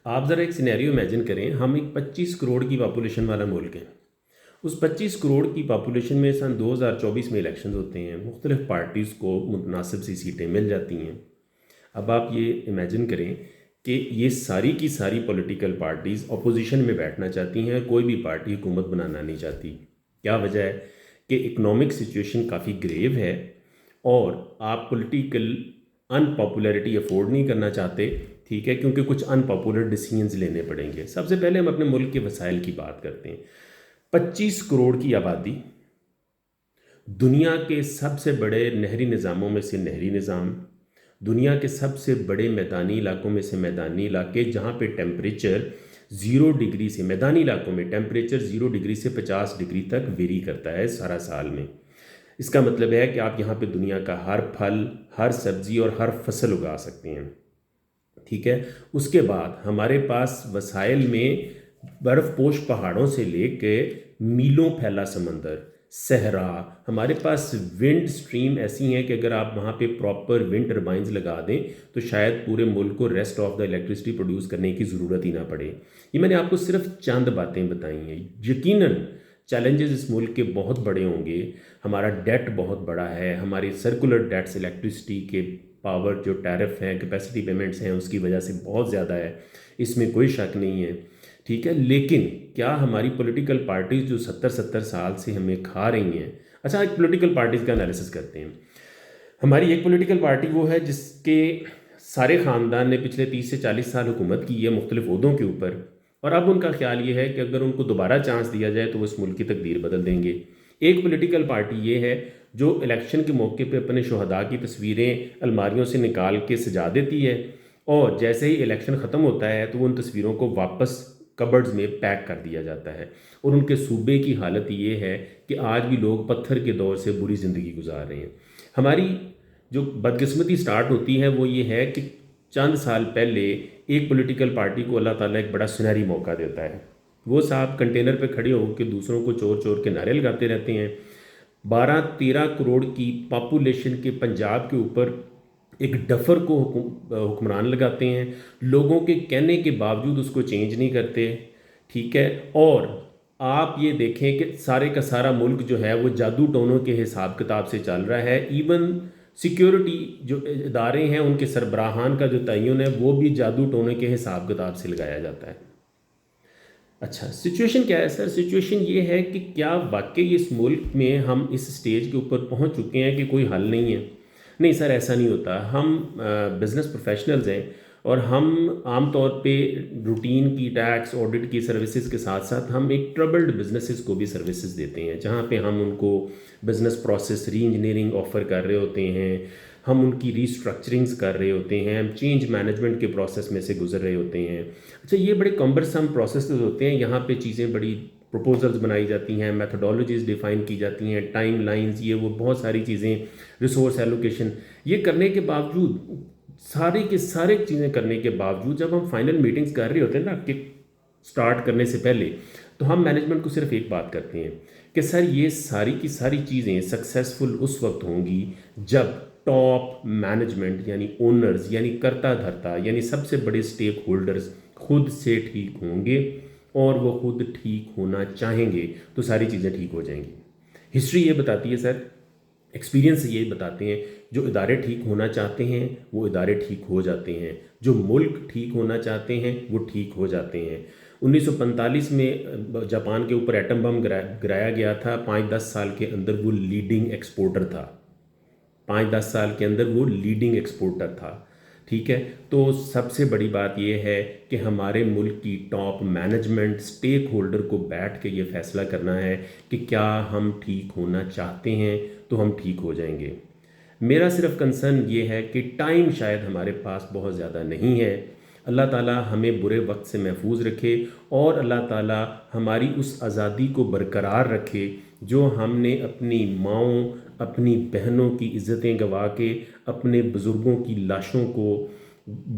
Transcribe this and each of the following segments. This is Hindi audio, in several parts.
आप ज़रा एक सिनेरियो इमेजिन करें, हम एक 25 करोड़ की पॉपुलेशन वाला मुल्क है। उस 25 करोड़ की पॉपुलेशन में सन 2024 में इलेक्शन होते हैं, मुख्तलिफ पार्टीज़ को मुनासिब सी सीटें मिल जाती हैं। अब आप ये इमेजिन करें कि ये सारी की सारी पॉलिटिकल पार्टीज़ अपोजिशन में बैठना चाहती हैं, कोई भी पार्टी हुकूमत बनाना नहीं चाहती। क्या वजह है? कि इकनॉमिक सिचुएशन काफ़ी ग्रेव है और आप पॉलिटिकल अनपॉपुलैरिटी अफोर्ड नहीं करना चाहते, ठीक है, क्योंकि कुछ अनपॉपुलर डिसीजंस लेने पड़ेंगे। सबसे पहले हम अपने मुल्क के वसाइल की बात करते हैं। 25 करोड़ की आबादी, दुनिया के सबसे बड़े नहरी निज़ामों में से नहरी निज़ाम, दुनिया के सबसे बड़े मैदानी इलाकों में से मैदानी इलाके, जहाँ पे टेम्परेचर 0 डिग्री से, मैदानी इलाकों में टेम्परेचर 0 डिग्री से 50 डिग्री तक वेरी करता है सारा साल में। इसका मतलब है कि आप यहाँ पे दुनिया का हर फल, हर सब्ज़ी और हर फसल उगा सकते हैं, ठीक है। उसके बाद हमारे पास वसाइल में बर्फ़पोश पहाड़ों से लेके मीलों फैला समंदर, सहरा, हमारे पास विंड स्ट्रीम ऐसी हैं कि अगर आप वहाँ पे प्रॉपर विंड टर्बाइंस लगा दें तो शायद पूरे मुल्क को rest of the electricity produce करने की ज़रूरत ही ना पड़े। ये मैंने आपको सिर्फ चंद बातें बताई हैं। यकीनन चैलेंजेस इस मुल्क के बहुत बड़े होंगे। हमारा डेट बहुत बड़ा है, हमारी सर्कुलर डेट्स इलेक्ट्रिसिटी के पावर जो टैरिफ हैं, कैपेसिटी पेमेंट्स हैं, उसकी वजह से बहुत ज़्यादा है, इसमें कोई शक नहीं है, ठीक है। लेकिन क्या हमारी पॉलिटिकल पार्टीज़ जो 70-70 साल से हमें खा रही हैं, अच्छा एक पॉलिटिकल पार्टीज़ का एनालिसिस करते हैं। हमारी एक पॉलिटिकल पार्टी वो है जिसके सारे ख़ानदान ने पिछले 30 से 40 साल हुकूमत की है मुख्तलिफ ओहदों के ऊपर, और अब उनका ख्याल ये है कि अगर उनको दोबारा चांस दिया जाए तो वो इस मुल्क की तकदीर बदल देंगे। एक पॉलिटिकल पार्टी ये है जो इलेक्शन के मौके पे अपने शुहदा की तस्वीरें अलमारियों से निकाल के सजा देती है, और जैसे ही इलेक्शन ख़त्म होता है तो उन तस्वीरों को वापस कबर्ड्स में पैक कर दिया जाता है। और उनके सूबे की हालत ये है कि आज भी लोग पत्थर के दौर से बुरी ज़िंदगी गुजार रहे हैं। हमारी जो बदकिस्मती स्टार्ट होती है वो ये है कि चंद साल पहले एक पॉलिटिकल पार्टी को अल्लाह ताला एक बड़ा सुनहरी मौका देता है। वो साहब कंटेनर पे खड़े होकर दूसरों को चोर चोर के नारे लगाते रहते हैं। 12-13 करोड़ की पॉपुलेशन के पंजाब के ऊपर एक डफर को हुक्मरान लगाते हैं, लोगों के कहने के बावजूद उसको चेंज नहीं करते, ठीक है। और आप ये देखें कि सारे का सारा मुल्क जो है वो जादू टोनों के हिसाब किताब से चल रहा है। इवन सिक्योरिटी जो इदारे हैं उनके सरबराहान का जो तयन है वो भी जादू टोने के हिसाब किताब से लगाया जाता है। अच्छा, सिचुएशन क्या है सर? सिचुएशन ये है कि क्या वाकई इस मुल्क में हम इस स्टेज के ऊपर पहुंच चुके हैं कि कोई हल नहीं है? नहीं सर, ऐसा नहीं होता। हम बिज़नेस प्रोफेशनल्स हैं और हम आम तौर पे रूटीन की टैक्स ऑडिट की सर्विसेज के साथ साथ हम एक ट्रबल्ड बिजनेसेस को भी सर्विसेज देते हैं, जहाँ पे हम उनको बिज़नेस प्रोसेस री इंजीनियरिंग ऑफ़र कर रहे होते हैं, हम उनकी रीस्ट्रक्चरिंग्स कर रहे होते हैं, हम चेंज मैनेजमेंट के प्रोसेस में से गुजर रहे होते हैं। अच्छा, ये बड़े कम्बरसम प्रोसेस होते हैं। यहाँ पे चीज़ें बड़ी प्रपोजल्स बनाई जाती हैं, मेथडोलॉजीज़ डिफ़ाइन की जाती हैं, टाइम लाइन्स, ये वो बहुत सारी चीज़ें, रिसोर्स एलोकेशन, ये करने के बावजूद, सारी के सारे चीज़ें करने के बावजूद जब हम फाइनल मीटिंग्स कर रहे होते हैं ना कि स्टार्ट करने से पहले, तो हम मैनेजमेंट को सिर्फ एक बात करते हैं कि सर ये सारी की सारी चीज़ें सक्सेसफुल उस वक्त होंगी जब टॉप मैनेजमेंट यानी ओनर्स यानी कर्ता धर्ता यानी सबसे बड़े स्टेक होल्डर्स खुद से ठीक होंगे और वो खुद ठीक होना चाहेंगे, तो सारी चीज़ें ठीक हो जाएंगी। हिस्ट्री ये बताती है सर, एक्सपीरियंस ये बताते हैं, जो इदारे ठीक होना चाहते हैं वो इदारे ठीक हो जाते हैं, जो मुल्क ठीक होना चाहते हैं वो ठीक हो जाते हैं। 1945 में जापान के ऊपर एटम बम गिराया गया था। 5-10 साल के अंदर वो लीडिंग एक्सपोर्टर था। 5-10 साल के अंदर वो लीडिंग एक्सपोर्टर था, ठीक है। तो सबसे बड़ी बात यह है कि हमारे मुल्क की टॉप मैनेजमेंट स्टेक होल्डर को बैठ के ये फैसला करना है कि क्या हम ठीक होना चाहते हैं तो हम ठीक हो जाएंगे। मेरा सिर्फ कंसर्न ये है कि टाइम शायद हमारे पास बहुत ज़्यादा नहीं है। अल्लाह ताला हमें बुरे वक्त से महफूज रखे और अल्लाह ताला हमारी उस आज़ादी को बरकरार रखे जो हमने अपनी माँओं, अपनी बहनों की इज़्ज़तें गंवा के, अपने बुज़ुर्गों की लाशों को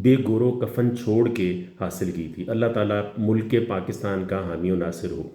बेगोरो कफन छोड़ के हासिल की थी। अल्लाह ताला मुल्क पाकिस्तान का हामी और नासिर हो।